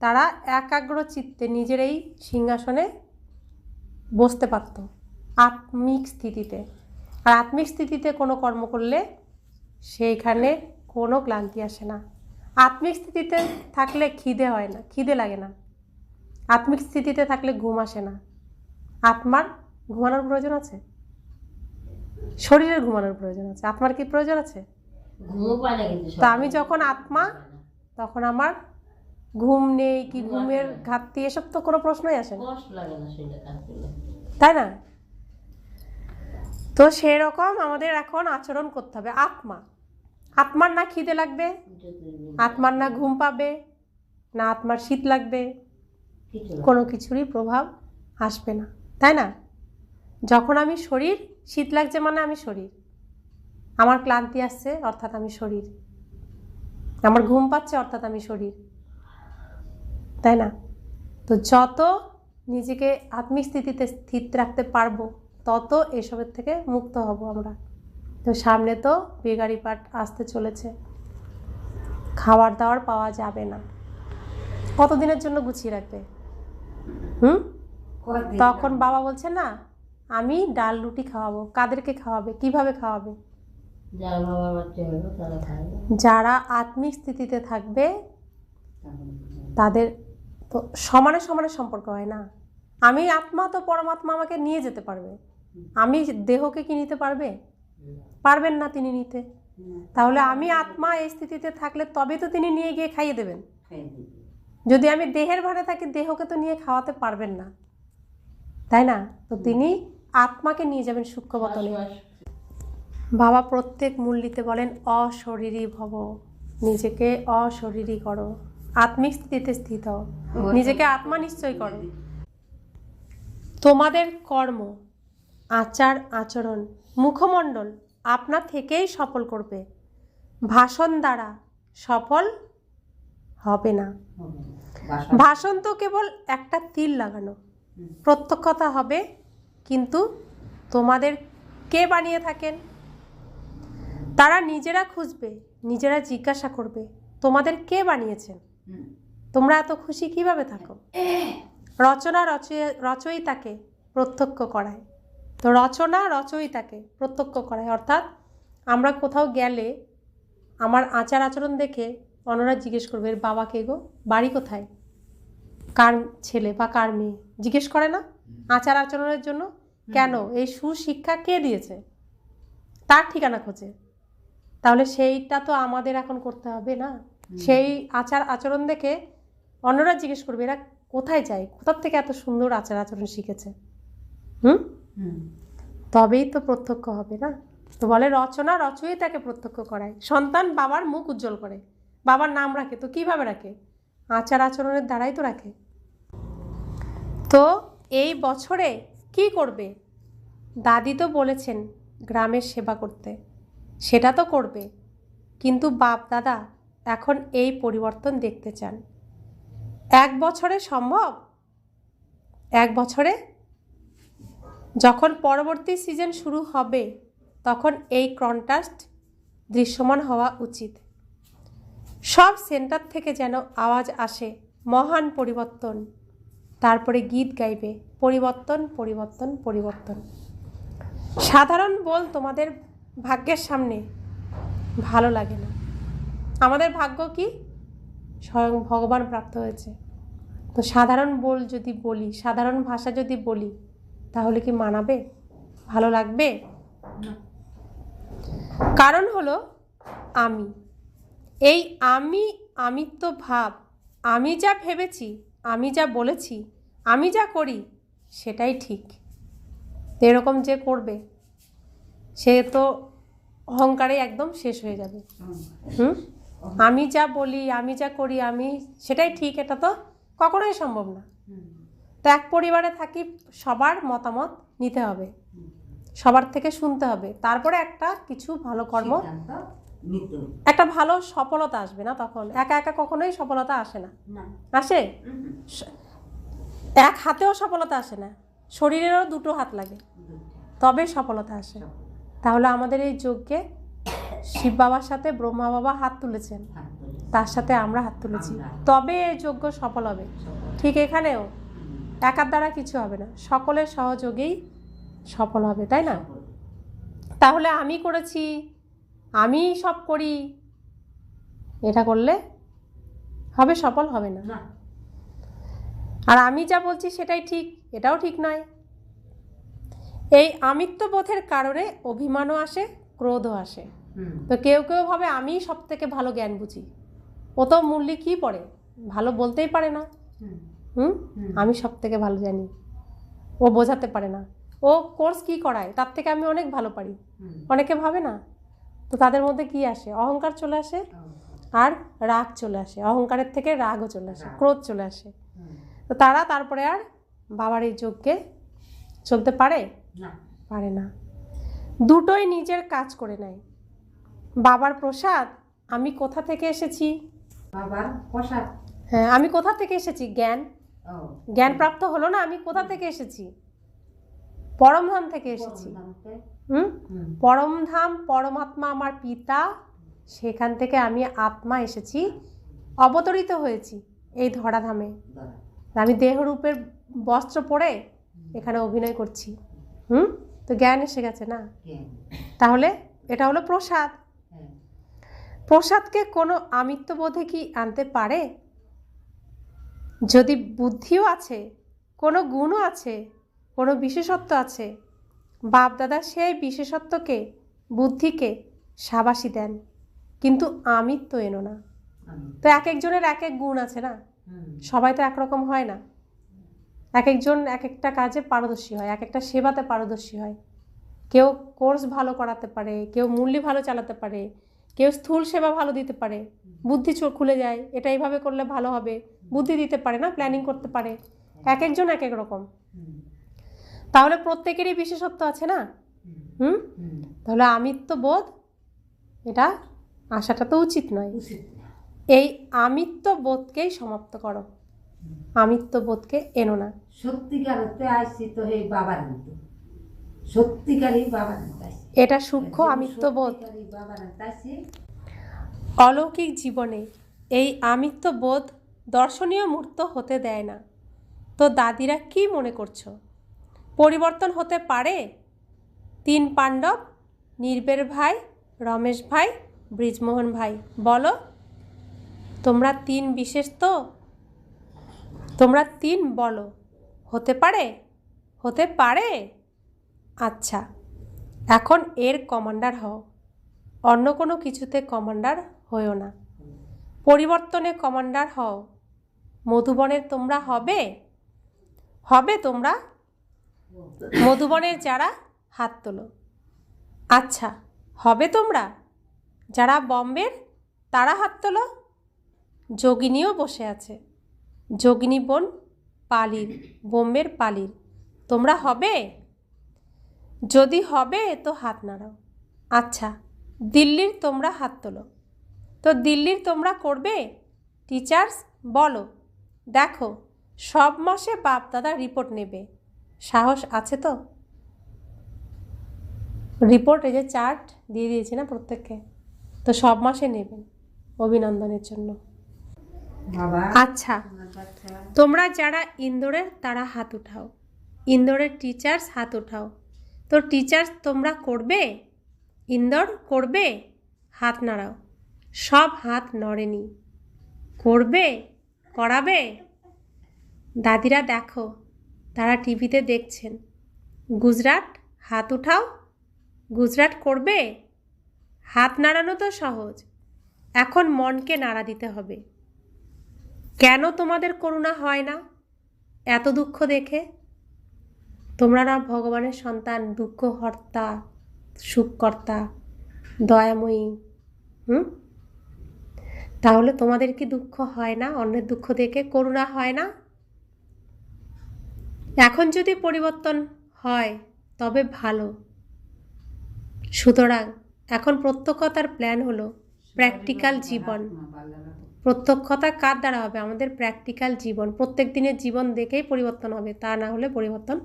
তারা একাগ্র চিত্তে নিজের এই সিংহাসনে বসতে পারত আত্মিক স্থিতিতে। আর আত্মিক স্থিতিতে কোনো কর্ম করলে সেইখানে কোনো ক্লান্তি আসে না। আত্মিক স্থিতিতে থাকলে খিদে হয় না, খিদে লাগে না। আত্মিক স্থিতিতে থাকলে ঘুম আসে না। আত্মার ঘুমানোর প্রয়োজন আছে, শরীরের ঘুমানোর প্রয়োজন আছে, আত্মার কি প্রয়োজন আছে? ঘুমও পায় না কিন্তু। তা আমি যখন আত্মা, তখন আমার ঘুম নেই কি ঘুমের ঘাটতি এসব তো কোনো প্রশ্নই আসে না, কষ্ট লাগে না শরীরে কাজ করলে, তাই না? তো সেরকম আমাদের এখন আচরণ করতে হবে। আত্মার না খিদে লাগবে, আত্মার না ঘুম পাবে, না আত্মার শীত লাগবে, কোনো কিছুরই প্রভাব আসবে না, তাই না? যখন আমি শরীর, শীত লাগছে মানে আমি শরীর, আমার ক্লান্তি আসছে অর্থাৎ আমি শরীর, আমার ঘুম পাচ্ছে অর্থাৎ আমি শরীর, তাই না? তো যত নিজেকে আত্মিক স্থিতিতে স্থির রাখতে পারবো তত এসবের থেকে মুক্ত হব আমরা। তো সামনে তো বিয়েগাড়ি পাঠ আসতে চলেছে, খাবার দাবার পাওয়া যাবে না। কতদিনের জন্য গুছিয়ে রাখবে? তখন বাবা বলছে না আমি ডাল রুটি খাওয়াবো। কাদেরকে খাওয়াবে, কিভাবে খাওয়াবে? যারা বাবার বাচ্চা হলো তারা খাবে। যারা আত্মিক স্থিতিতে থাকবে তাদের তো সমানে সমানে সম্পর্ক হয় না। আমি আত্মা, তো পরমাত্মা আমাকে নিয়ে যেতে পারবে। আমি দেহকে কি নিতে পারবে? পারবেন না তিনি নিতে। তাহলে আমি আত্মা এই স্থিতিতে থাকলে তবে তো তিনি নিয়ে গিয়ে খাইয়ে দেবেন। যদি আমি দেহের ভারে থাকি, দেহকে তো নিয়ে খাওয়াতে পারবেন না, তাই না? তো তিনি আত্মাকে নিয়ে যাবেন সূক্ষ্মবতনে। বাবা প্রত্যেক মূল্যতে বলেন অশরীরী ভব, নিজেকে অশরীরী করো, আত্মিক স্থিতিতে স্থিত হও, নিজেকে আত্মা নিশ্চয় করো। তোমাদের কর্ম, আচার আচরণ, মুখমণ্ডল আপনা থেকেই সফল করবে, ভাষণ দ্বারা সফল হবে না। ভাষণ তো কেবল একটা তীর লাগানো, প্রত্যক্ষতা হবে, কিন্তু তোমাদের কে বানিয়ে থাকেন তারা নিজেরা খুঁজবে, নিজেরা জিজ্ঞাসা করবে তোমাদের কে বানিয়েছেন, তোমরা এত খুশি কিভাবে থাকো। রচনা রচয়িতাকে প্রত্যক্ষ করায়। তো রচনা রচয়িতাকে প্রত্যক্ষ করায়, অর্থাৎ আমরা কোথাও গেলে আমার আচার আচরণ দেখে অন্যরা জিজ্ঞেস করবে এর বাবা কে গো, বাড়ি কোথায়, কার ছেলে বা কার মেয়ে, জিজ্ঞেস করে না আচার আচরণের জন্য? কেন? এই সুশিক্ষা কে দিয়েছে, তার ঠিকানা খোঁজে। তাহলে সেইটা তো আমাদের এখন করতে হবে না? সেই আচার আচরণ দেখে অন্যরা জিজ্ঞেস করবে এরা কোথায় যায়, কোথার থেকে এত সুন্দর আচার আচরণ শিখেছে। তবেই তো প্রত্যক্ষ হবে না? তো বলে রচনা রচয়িতাকে প্রত্যক্ষ করায়। সন্তান বাবার মুখ উজ্জ্বল করে, বাবার নাম রাখে, তো কিভাবে রাখে? আচার আচরণের দ্বারাই তো রাখে। তো এই বছরে কি করবে? দাদি তো বলেছেন গ্রামের সেবা করতে, সেটা তো করবে, কিন্তু বাপ দাদা এখন এই পরিবর্তন দেখতে চান। 1 বছরে সম্ভব? 1 বছরে? যখন পরবর্তী সিজন শুরু হবে তখন এই কন্ট্রাস্ট দৃশ্যমান হওয়া উচিত। সব সেন্টার থেকে যেন আওয়াজ আসে মহান পরিবর্তন। তারপরে গীত গাইবে পরিবর্তন পরিবর্তন পরিবর্তন। সাধারণ বল তোমাদের ভাগ্যের সামনে ভালো লাগে না। আমাদের ভাগ্য কি? স্বয়ং ভগবান প্রাপ্ত হয়েছে। তো সাধারণ বল যদি বলি, সাধারণ ভাষা যদি বলি, তাহলে কি মানাবে? ভালো লাগবে? কারণ হলো আমি। এই আমিত্ব ভাব, আমি যা ভেবেছি, আমি যা বলেছি, আমি যা করি সেটাই ঠিক। এরকম যে করবে সে তো অহংকারে একদম শেষ হয়ে যাবে। আমি যা বলি, আমি যা করি, আমি সেটাই ঠিক, এটা তো কখনোই সম্ভব না। তো এক পরিবারে থাকি, সবার মতামত নিতে হবে, সবার থেকে শুনতে হবে, তারপরে একটা কিছু ভালো কর্ম, একটা ভালো সফলতা আসবে না। তখন একা একা কখনোই সফলতা আসে না। আসে? এক হাতেও সফলতা আসে না, শরীরেরও দুটো হাত লাগে, তবে সফলতা আসে। তাহলে আমাদের এই যজ্ঞে শিব বাবার সাথে ব্রহ্মা বাবা হাত তুলেছেন, তার সাথে আমরা হাত তুলেছি, তবে এই যজ্ঞ সফল হবে। ঠিক এখানেও একার দ্বারা কিছু হবে না, সকলের সহযোগেই সফল হবে, তাই না? তাহলে আমি করেছি, আমি সব করি, এটা করলে হবে? সফল হবে না। আর আমি যা বলছি সেটাই ঠিক, এটাও ঠিক নয়। এই আমিত্ববোধের কারণে অভিমানও আসে, ক্রোধও আসে। তো কেউ কেউ ভাবে আমি সব থেকে ভালো জ্ঞান বুঝি, ও তো মূল্যে কি পড়ে, ভালো বলতেই পারে না। আমি সব থেকে ভালো জানি, ও বোঝাতে পারে না, ও কোর্স কি করায় তার থেকে আমি অনেক ভালো পারি, অনেকে ভাবে না। তো তাদের মধ্যে কি আসে? অহংকার চলে আসে, আর রাগ চলে আসে। অহংকারের থেকে রাগও চলে আসে, ক্রোধ চলে আসে। তো তারা তারপরে আর বাবার এই যজ্ঞে চলতে পারে না। দুটোই নিজের কাজ করে নেয়। বাবার প্রসাদ, আমি কোথা থেকে এসেছি? বাবার প্রসাদ, হ্যাঁ, আমি কোথা থেকে এসেছি? জ্ঞান প্রাপ্ত হলো না, আমি কোথা থেকে এসেছি? পরমধাম থেকে এসেছি। পরমধাম, পরমাত্মা আমার পিতা, সেখান থেকে আমি আত্মা এসেছি, অবতরিত হয়েছি এই ধরাধামে। আমি দেহরূপের বস্ত্র পরে এখানে অভিনয় করছি। তো জ্ঞান এসে গেছে না? তাহলে এটা হলো প্রসাদ। প্রসাদকে কোনো আমিত্ববোধে কি আনতে পারে? যদি বুদ্ধিও আছে, কোনো গুণও আছে, কোনো বিশেষত্ব আছে, বাপ দাদা সেই বিশেষত্বকে, বুদ্ধিকে সাবাসী দেন, কিন্তু আমিত্ব এনো না। তো এক একজনের এক এক গুণ আছে না, সবাই তো একরকম হয় না। এক একজন এক একটা কাজে পারদর্শী হয়, এক একটা সেবাতে পারদর্শী হয়। কেউ কোর্স ভালো করাতে পারে, কেউ মূল্য ভালো চালাতে পারে, কেউ স্থূল সেবা ভালো দিতে পারে, বুদ্ধি চোখ খুলে যায়, এটা এইভাবে করলে ভালো হবে, বুদ্ধি দিতে পারে না, প্ল্যানিং করতে পারে। এক একজন এক এক রকম। তাহলে প্রত্যেকেরই বিশেষত্ব আছে না? তাহলে আমিত্ববোধ এটা আসাটা তো উচিত নয়। এই আমিত্ববোধকেই সমাপ্ত করো, আমিত্ববোধকে এনো না। সত্যিকারতে আসছি তো এই বাবার মতো, সত্যিকারই বাবার মতো। এটা সূক্ষ্ম আমিত্ববোধ। অলৌকিক জীবনে এই আমিত্ববোধ দর্শনীয় মূর্ত হতে দেয় না। তো দাদিরা কি মনে করছো, পরিবর্তন হতে পারে? 3 পাণ্ডব, নির্বের ভাই, রমেশ ভাই, ব্রিজমোহন ভাই, বলো তোমরা 3 বিশেষ তো? তোমরা 3 বলো, হতে পারে? হতে পারে? আচ্ছা, এখন এর কমান্ডার হও, অন্য কোনো কিছুতে কমান্ডার হও না, পরিবর্তনে কমান্ডার হও। মধুবনের তোমরা হবে? তোমরা মধুবনের যারা, হাত তোলো। আচ্ছা, হবে তোমরা? যারা বম্বের তারা হাত তোলো। যোগিনীও বসে আছে, যোগিনী বোন পালির, বোম্বের পালির, তোমরা হবে? যদি হবে তো হাত নাড়াও। আচ্ছা, দিল্লির তোমরা হাত তোলো। তো দিল্লির তোমরা করবে? টিচার্স বলো, দেখো সব মাসে বাপ দাদা রিপোর্ট নেবে, সাহস আছে তো? রিপোর্ট এই যে চার্ট দিয়ে দিয়েছি না প্রত্যেককে, তো সব মাসে নেবেন, অভিনন্দনের জন্য। বাবা আচ্ছা, আমার বাচ্চা তোমরা যারা ইন্দোরের তারা হাত উঠাও, ইন্দোরের টিচার্স হাত উঠাও। তো টিচার্স তোমরা করবে, ইন্দোর করবে, হাত নাড়াও। সব হাত নড়েনি। করবে, করাবে। দাদিরা দেখো, তারা টিভিতে দেখছেন। গুজরাট হাত উঠাও। গুজরাট করবে। হাত নাড়ানো তো সহজ, এখন মনকে নাড়া দিতে হবে। কেন তোমাদের করুণা হয় না এত দুঃখ দেখে? তোমরা না ভগবানের সন্তান, দুঃখ হর্তা, সুখকর্তা, দয়াময়ী। তাহলে তোমাদের কি দুঃখ হয় না? অন্যের দুঃখ দেখে করুণা হয় না? এখন যদি পরিবর্তন হয় তবে ভালো। সুতরাং এখন প্রত্যক্ষতার প্ল্যান হলো প্র্যাকটিক্যাল জীবন। প্রত্যক্ষতা কার দ্বারা হবে? আমাদের প্র্যাকটিক্যাল জীবন। প্রত্যেক দিনের জীবন দেখেই পরিবর্তন হবে, তা না হলে পরিবর্তন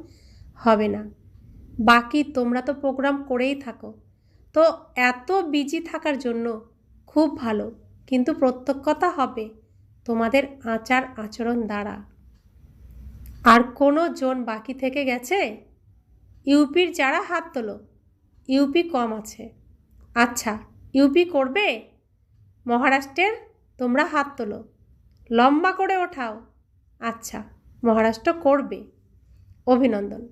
হবে না। বাকি তোমরা তো প্রোগ্রাম করেই থাকো, তো এত বিজি থাকার জন্য খুব ভালো, কিন্তু প্রত্যক্ষতা হবে তোমাদের আচার আচরণ দ্বারা। আর কোনো জন বাকি থেকে গেছে? ইউপির যারা হাত তোলো, ইউপি কম আছে। আচ্ছা, ইউপি করবে? মহারাষ্ট্রের তোমরা হাত তোলো, লম্বা করে ওঠাও। আচ্ছা, মহারাষ্ট্র করবে, অভিনন্দন।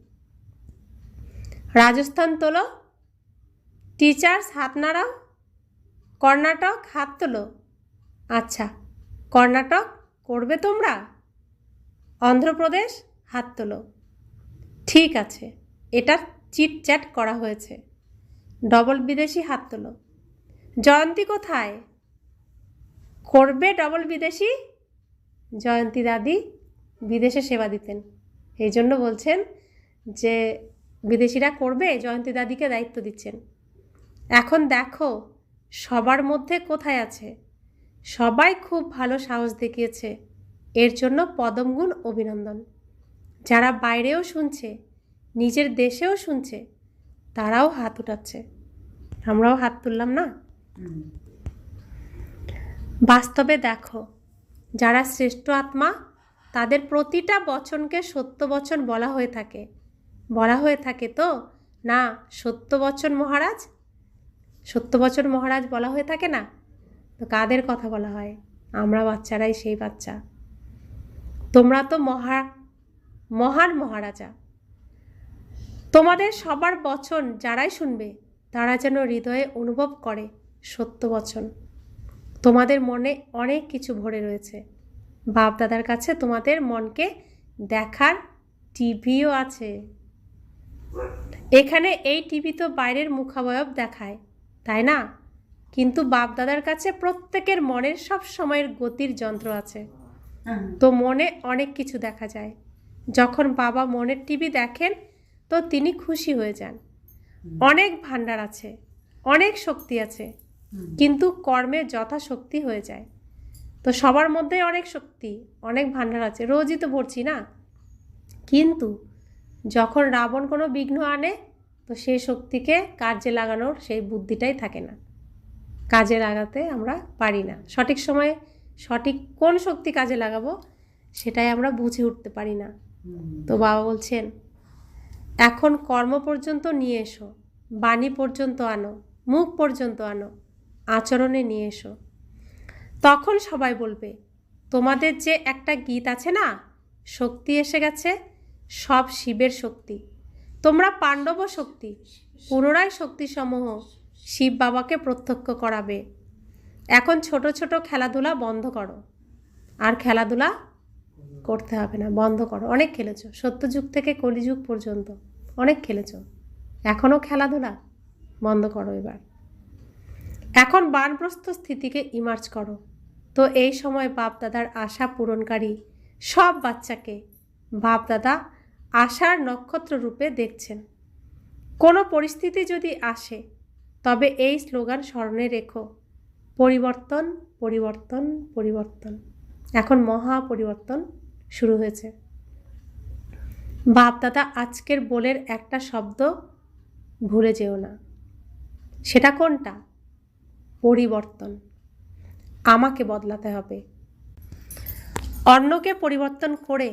রাজস্থান তোলো, টিচার্স হাত নাড়াও। কর্ণাটক হাত তোলো। আচ্ছা, কর্ণাটক করবে তোমরা। অন্ধ্রপ্রদেশ হাত তোলো। ঠিক আছে, এটা চিট চ্যাট করা হয়েছে। ডবল বিদেশি হাত তোলো। জয়ন্তী কোথায়? করবে ডবল বিদেশি? জয়ন্তী দাদি বিদেশে সেবা দিতেন, এই জন্য বলছেন যে বিদেশিরা করবে, জয়ন্তী দাদিকে দায়িত্ব দিচ্ছেন। এখন দেখো সবার মধ্যে কোথায় আছে। সবাই খুব ভালো সাহস দেখিয়েছে, এর জন্য পদমগুণ অভিনন্দন। যারা বাইরেও শুনছে, নিজের দেশেও শুনছে, তারাও হাত উঠাচ্ছে। আমরাও হাত তুললাম না? বাস্তবে দেখো, যারা শ্রেষ্ঠ আত্মা তাদের প্রতিটা বচনকে সত্য বচন বলা হয়ে থাকে। বলা হয়ে থাকে তো না, সত্য বচন মহারাজ, সত্য বচন মহারাজ বলা হয়ে থাকে না? তো কাদের কথা বলা হয়? আমরা বাচ্চারাই সেই বাচ্চা। তোমরা তো মহান মহারাজা। তোমাদের সবার বচন যারাই শুনবে তারা যেন হৃদয়ে অনুভব করে সত্য বচন। তোমাদের মনে অনেক কিছু ভরে রয়েছে। বাপ দাদার কাছে তোমাদের মনকে দেখার টিভিও আছে। এখানে এই টিভি তো বাইরের মুখাবয়ব দেখায়, তাই না? কিন্তু বাপ দাদার কাছে প্রত্যেকের মনের সব সময়ের গতির যন্ত্র আছে। তো মনে অনেক কিছু দেখা যায়। যখন বাবা মনের টিভি দেখেন তো তিনি খুশি হয়ে যান। অনেক ভান্ডার আছে, অনেক শক্তি আছে, কিন্তু কর্মে যথাশক্তি হয়ে যায়। তো সবার মধ্যে অনেক শক্তি, অনেক ভান্ডার আছে, রোজই তো ভরছি না। কিন্তু যখন রাবণ কোনো বিঘ্ন আনে তো সেই শক্তিকে কাজে লাগানোর সেই বুদ্ধিটাই থাকে না, কাজে লাগাতে আমরা পারি না। সঠিক সময়ে সঠিক কোন শক্তি কাজে লাগাবো সেটাই আমরা বুঝে উঠতে পারি না। তো বাবা বলছেন এখন কর্ম পর্যন্ত নিয়ে এসো, বাণী পর্যন্ত আনো, মুখ পর্যন্ত আনো, আচরণে নিয়ে এসো। তখন সবাই বলবে তোমাদের যে একটা গীত আছে না, শক্তি এসে গেছে, সব শিবের শক্তি। তোমরা পাণ্ডব শক্তি, পুনরায় শক্তিসমূহ শিব বাবাকে প্রত্যক্ষ করাবে। এখন ছোট ছোট খেলাধুলা বন্ধ করো, আর খেলাধুলা করতে হবে না, বন্ধ করো। অনেক খেলেছো, সত্যযুগ থেকে কলিযুগ পর্যন্ত অনেক খেলেছো, এখনও খেলাধুলা বন্ধ করো। এবার এখন বানপ্রস্থ স্থিতিকে ইমার্জ করো। তো এই সময় বাপ দাদার আশা পূরণকারী সব বাচ্চাকে বাপ দাদা আশার নক্ষত্র রূপে দেখছেন। কোনো পরিস্থিতি যদি আসে তবে এই স্লোগান স্মরণে রেখো, পরিবর্তন পরিবর্তন পরিবর্তন। এখন মহা পরিবর্তন শুরু হয়েছে। বাপ দাদা আজকের বলের একটা শব্দ ভুলে যেও না। সেটা কোনটা? পরিবর্তন। আমাকে বদলাতে হবে। অন্যকে পরিবর্তন করে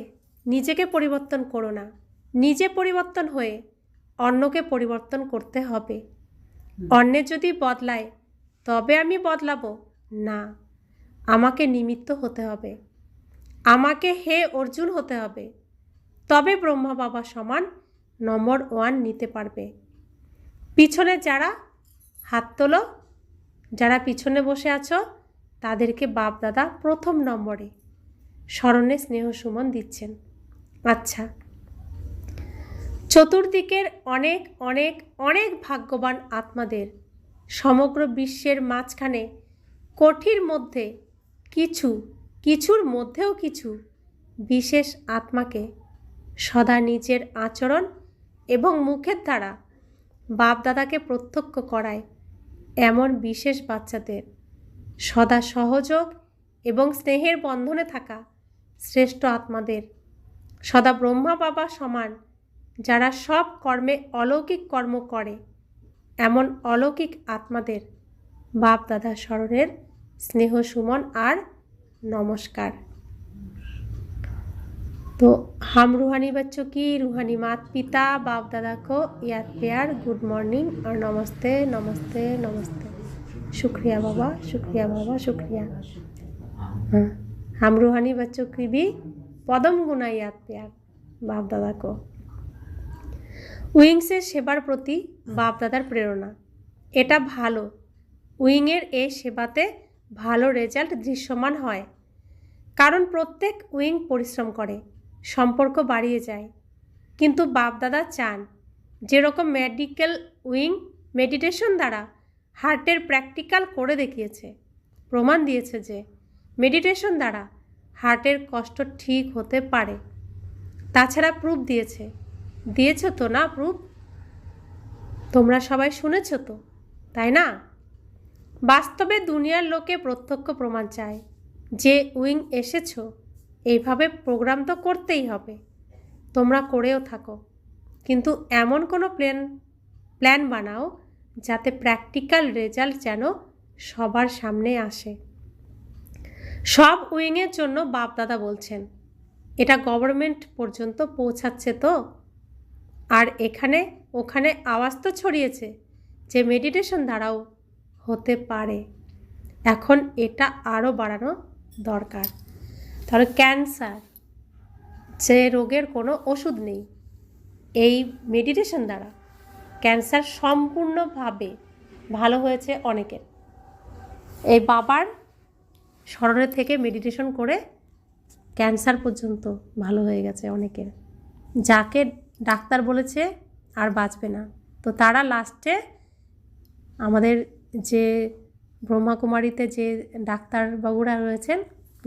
নিজেকে পরিবর্তন করো না, নিজে পরিবর্তন হয়ে অন্যকে পরিবর্তন করতে হবে। অন্যের যদি বদলায় তবে আমি বদলাবো না, আমাকে নিমিত্ত হতে হবে, আমাকে হে অর্জুন হতে হবে, তবে ব্রহ্মা বাবা সমান নম্বর 1 নিতে পারবে। পিছনে যারা হাত তোলো, যারা পিছনে বসে আছো তাদেরকে বাপ দাদা প্রথম নম্বরে স্মরণে স্নেহ সুমন দিচ্ছেন। আচ্ছা, চতুর্দিকের অনেক অনেক অনেক ভাগ্যবান আত্মাদের সমগ্র বিশ্বের মাঝখানে কোটির মধ্যে কিছুর মধ্যেও কিছু বিশেষ আত্মাকে সদা নিজের আচরণ এবং মুখের দ্বারা বাপদাদাকে প্রত্যক্ষ করায় এমন বিশেষ বাচ্চাদের সদা সহযোগ এবং স্নেহের বন্ধনে থাকা শ্রেষ্ঠ আত্মাদের সদা ব্রহ্মা বাবা সমান যারা সব কর্মে অলৌকিক কর্ম করে এমন অলৌকিক আত্মাদের বাপ দাদা স্মরণের স্নেহ সুমন আর নমস্কার। तो हम रूहानी बच्चों की रूहानी माता पिता बाप दादा को याद प्यार गुड मॉर्निंग और नमस्ते नमस्ते नमस्ते। शुक्रिया बाबा, शुक्रिया बाबा, शुक्रिया। हाँ, हम रूहानी बच्चों की भी पदम गुना याद प्यार बाप दादा को। উইংসের সেবার প্রতি বাপ দাদার প্রেরণা, এটা ভালো। উইংয়ের এই সেবাতে ভালো রেজাল্ট দৃশ্যমান হয়, কারণ প্রত্যেক উইং পরিশ্রম করে, সম্পর্ক বাড়িয়ে যায়। কিন্তু বাপদাদা চান যেরকম মেডিকেল উইং মেডিটেশন দ্বারা হার্টের প্র্যাকটিক্যাল করে দেখিয়েছে, প্রমাণ দিয়েছে যে মেডিটেশন দ্বারা হার্টের কষ্ট ঠিক হতে পারে। তাছাড়া প্রুফ দিয়েছ তো না? প্রুফ তোমরা সবাই শুনেছ তো, তাই না? বাস্তবে দুনিয়ার লোকে প্রত্যক্ষ প্রমাণ চায় যে উইং এসেছো, এইভাবে প্রোগ্রাম তো করতেই হবে, তোমরা করেও থাকো। কিন্তু এমন কোনো প্ল্যান বানাও যাতে প্র্যাকটিক্যাল রেজাল্ট যেন সবার সামনে আসে। সব উইংয়ের জন্য বাপদাদা বলছেন এটা গভর্নমেন্ট পর্যন্ত পৌঁছাচ্ছে তো, আর এখানে ওখানে আওয়াজ তো ছড়িয়েছে যে মেডিটেশন দ্বারাও হতে পারে। এখন এটা আরও বাড়ানো দরকার। ধরো ক্যান্সার, যে রোগের কোনো ওষুধ নেই, এই মেডিটেশন দ্বারা ক্যান্সার সম্পূর্ণভাবে ভালো হয়েছে অনেকের। এই বাবার স্মরণে থেকে মেডিটেশন করে ক্যান্সার পর্যন্ত ভালো হয়ে গেছে অনেকের, যাকে ডাক্তার বলেছে আর বাঁচবে না, তো তারা লাস্টে আমাদের যে ব্রহ্মাকুমারীতে যে ডাক্তারবাবুরা রয়েছেন,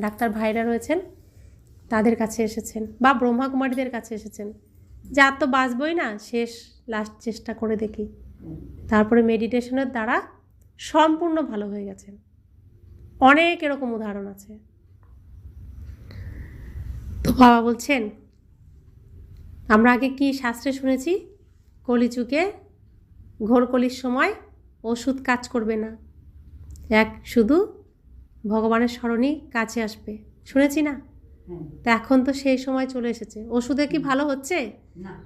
ডাক্তার ভাইরা রয়েছেন, তাদের কাছে এসেছেন বা ব্রহ্মাকুমারীদের কাছে এসেছেন যে আর তো বাঁচবই না, শেষ লাস্ট চেষ্টা করে দেখি। তারপরে মেডিটেশনের দ্বারা সম্পূর্ণ ভালো হয়ে গেছেন। অনেক এরকম উদাহরণ আছে। তো বাবা বলছেন, আমরা আগে কি শাস্ত্রে শুনেছি, কলিযুগে ঘোর কলির সময় ওষুধ কাজ করবে না, শুধু ভগবানের স্মরণই কাছে আসবে, শুনেছি না? তো এখন তো সেই সময় চলে এসেছে। ওষুধে কি ভালো হচ্ছে?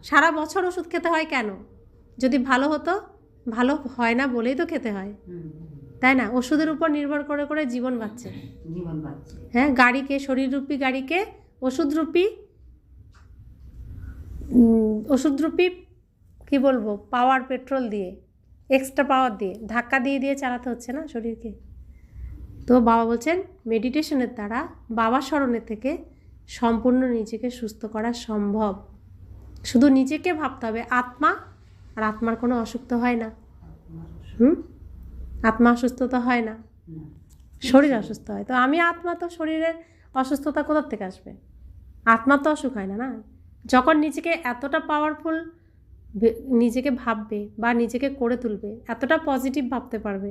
সারা বছর ওষুধ খেতে হয় কেন? যদি ভালো হতো, ভালো হয় না বলেই তো খেতে হয়, তাই না? ওষুধের উপর নির্ভর করে করে জীবন বাঁচছে। হ্যাঁ, গাড়িকে, শরীররূপী গাড়িকে ওষুধরূপী কি বলবো, পাওয়ার, পেট্রোল দিয়ে, এক্সট্রা পাওয়ার দিয়ে ধাক্কা দিয়ে দিয়ে চালাতে হচ্ছে না শরীরকে। তো বাবা বলছেন মেডিটেশনের দ্বারা বাবা স্মরণের থেকে সম্পূর্ণ নিজেকে সুস্থ করা সম্ভব। শুধু নিজেকে ভাবতে হবে আত্মা, আর আত্মার কোনো অসুখ তো হয় না। আত্মা অসুস্থ তো হয় না, শরীর অসুস্থ হয়। তো আমি আত্মা, তো শরীরের অসুস্থতা কোথা থেকে আসবে? আত্মা তো অসুখ হয় না, না? যখন নিজেকে এতটা পাওয়ারফুল নিজেকে ভাববে বা নিজেকে করে তুলবে, এতটা পজিটিভ ভাবতে পারবে,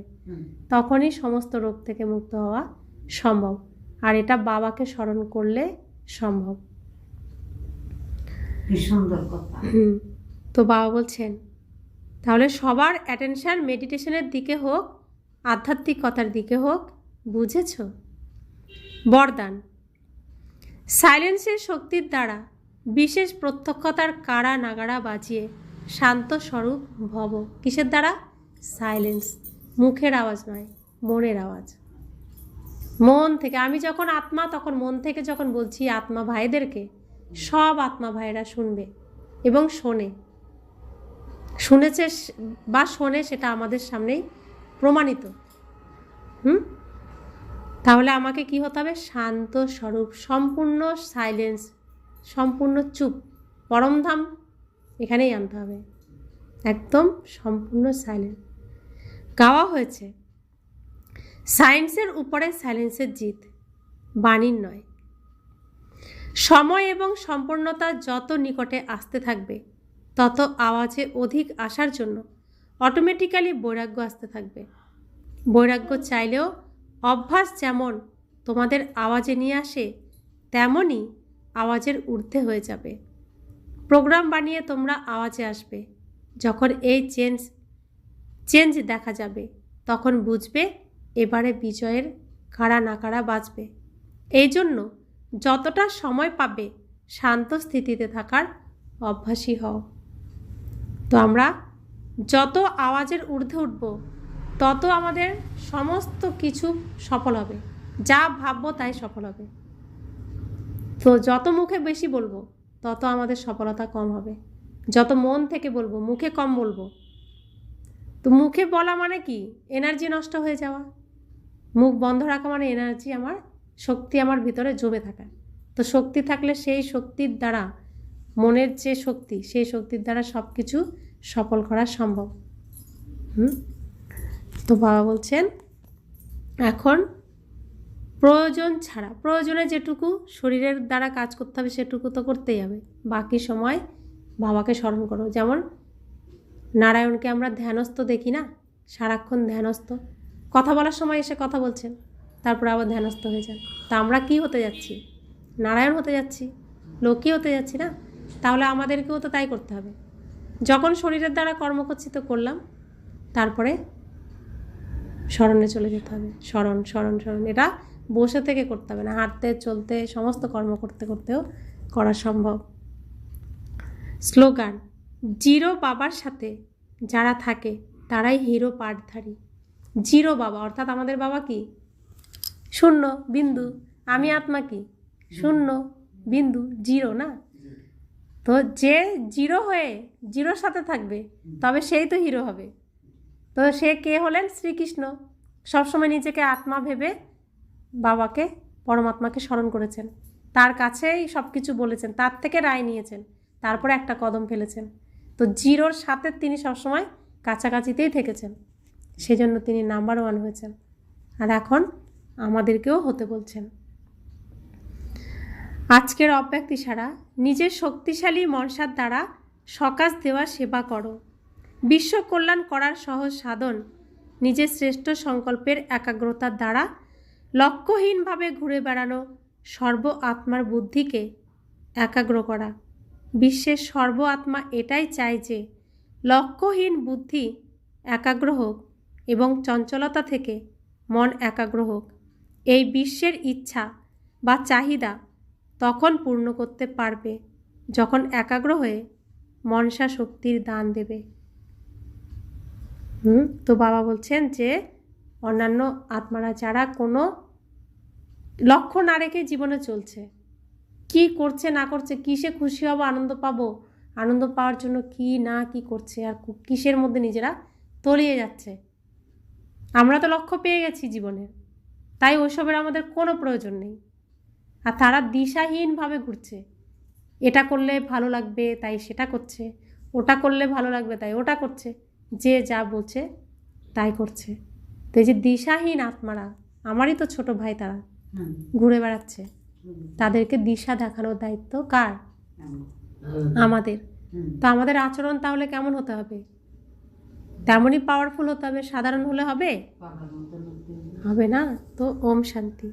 তখনই সমস্ত রোগ থেকে মুক্ত হওয়া সম্ভব। আর এটা বাবাকে স্মরণ করলে সম্ভব। সুন্দর কথা। তো বাবা বলছেন তাহলে সবার অ্যাটেনশন মেডিটেশনের দিকে হোক, আধ্যাত্মিকতার দিকে হোক, বুঝেছ? বরদান। সাইলেন্সের শক্তির দ্বারা বিশেষ প্রত্যক্ষতার কাড়া নাগাড়া বাজিয়ে শান্ত স্বরূপ ভব। কিসের দ্বারা? সাইলেন্স। মুখের আওয়াজ নয়, মনের আওয়াজ। মন থেকে। আমি যখন আত্মা, তখন মন থেকে যখন বলছি আত্মা ভাইদেরকে, সব আত্মা ভাইরা শুনবে এবং শুনেছে বা শোনে, সেটা আমাদের সামনেই প্রমাণিত। তাহলে আমাকে কি হতে হবে? শান্ত স্বরূপ, সম্পূর্ণ সাইলেন্স, সম্পূর্ণ চুপ। পরমধাম এখানেই আনতে হবে, একদম সম্পূর্ণ সাইলেন্স। গাওয়া হয়েছে, সায়েন্সের উপরে সাইলেন্সের জিত, বাণীর নয়। সময় এবং সম্পূর্ণতা যত নিকটে আসতে থাকবে, তত আওয়াজে অধিক আসার জন্য অটোমেটিক্যালি বৈরাগ্য আসতে থাকবে। বৈরাগ্য চাইলেও অভ্যাস যেমন তোমাদের আওয়াজে নিয়ে আসে, তেমনই আওয়াজের ঊর্ধ্বে হয়ে যাবে। প্রোগ্রাম বানিয়ে তোমরা আওয়াজে আসবে। যখন এই চেঞ্জ দেখা যাবে, তখন বুঝবে এবারে বিজয়ের কাড়া নাকাড়া বাজবে। এই জন্য যতটা সময় পাবে শান্ত স্থিতিতে থাকার অভ্যাসী হও। তো আমরা যত আওয়াজের ঊর্ধ্বে উঠব, তত আমাদের সমস্ত কিছু সফল হবে। যা ভাববো তাই সফল হবে। তো যত মুখে বেশি বলবো, তত আমাদের সফলতা কম হবে। যত মন থেকে বলবো, মুখে কম বলবো। তো মুখে বলা মানে কি? এনার্জি নষ্ট হয়ে যাওয়া। মুখ বন্ধ রাখা মানে এনার্জি, আমার শক্তি আমার ভিতরে জমে থাকা। তো শক্তি থাকলে সেই শক্তির দ্বারা, মনের যে শক্তি, সেই শক্তির দ্বারা সব কিছু সফল করা সম্ভব। তো বাবা বলছেন এখন প্রয়োজন ছাড়া, প্রয়োজনে যেটুকু শরীরের দ্বারা কাজ করতে হবে সেটুকু তো করতেই হবে। বাকি সময় বাবাকে স্মরণ করো। যেমন নারায়ণকে আমরা ধ্যানস্থ দেখি না, সারাক্ষণ ধ্যানস্থ। কথা বলার সময় এসে কথা বলছেন, তারপর আবার ধ্যানস্থ হয়ে যান। তা আমরা কি হতে যাচ্ছি? নারায়ণ হতে যাচ্ছি, লোকই হতে যাচ্ছি না? তাহলে আমাদেরকেও তো তাই করতে হবে। যখন শরীরের দ্বারা কর্ম করছি তো করলাম, তারপরে স্মরণে চলে যেতে হবে। স্মরণ স্মরণ স্মরণ। এটা বসে থেকে করতে হবে না, হাঁটতে চলতে সমস্ত কর্ম করতে করতেও করা সম্ভব। স্লোগান। জিরো বাবার সাথে যারা থাকে তারাই হিরো পাঠধারী। জিরো বাবা অর্থাৎ আমাদের বাবা কি? শূন্য বিন্দু। আমি আত্মা কি? শূন্য বিন্দু, জিরো না? তো যে জিরো হয়ে জিরোর সাথে থাকবে, তবে সেই তো হিরো হবে। তো সে কে হলেন? শ্রীকৃষ্ণ। সবসময় নিজেকে আত্মা ভেবে বাবাকে, পরমাত্মাকে স্মরণ করেছেন, তার কাছেই সব কিছু বলেছেন, তার থেকে রায় নিয়েছেন, তারপরে একটা কদম ফেলেছেন। তো জিরোর সাথে তিনি সবসময় কাছাকাছিতেই থেকেছেন, সেজন্য তিনি নাম্বার 1 হয়েছেন। আর এখন আমাদেরকেও হতে বলছেন। আজকের অব্যক্তি সারা, নিজের শক্তিশালী মনসার দ্বারা সকাশ দেওয়া সেবা করো। বিশ্ব কল্যাণ করার সহজ সাধন নিজের শ্রেষ্ঠ সংকল্পের একাগ্রতার দ্বারা লক্ষ্যহীনভাবে ঘুরে বেড়ানো সর্ব আত্মার বুদ্ধিকে একাগ্র করা। বিশ্বের সর্ব আত্মা এটাই চায় যে লক্ষ্যহীন বুদ্ধি একাগ্র হোক এবং চঞ্চলতা থেকে মন একাগ্র হোক। এই বিশ্বের ইচ্ছা বা চাহিদা তখন পূর্ণ করতে পারবে যখন একাগ্র হয়ে মনসা শক্তির দান দেবে। তো বাবা বলছেন যে অন্যান্য আত্মারা যারা কোনো লক্ষ্য না রেখে জীবনে চলছে, কি করছে না করছে, কিসে খুশি হব, আনন্দ পাবো, আনন্দ পাওয়ার জন্য কি না কি করছে, আর কিসের মধ্যে নিজেরা তলিয়ে যাচ্ছে। আমরা তো লক্ষ্য পেয়ে গেছি জীবনের, তাই ওইসবের আমাদের কোনো প্রয়োজন নেই। আর তারা দিশাহীনভাবে ঘুরছে। এটা করলে ভালো লাগবে তাই সেটা করছে, ওটা করলে ভালো লাগবে তাই ওটা করছে, যে যা বলছে তাই করছে। তো এই যে দিশাহীন আত্মারা, আমারই তো ছোট ভাই, তারা ঘুরে বেড়াচ্ছে, তাদেরকে দিশা দেখানোর দায়িত্ব কার? আমাদের। তো আমাদের আচরণ তাহলে কেমন হতে হবে? তেমনই পাওয়ারফুল হতে হবে। সাধারণ হলে হবে? হবে না। তো ওম শান্তি।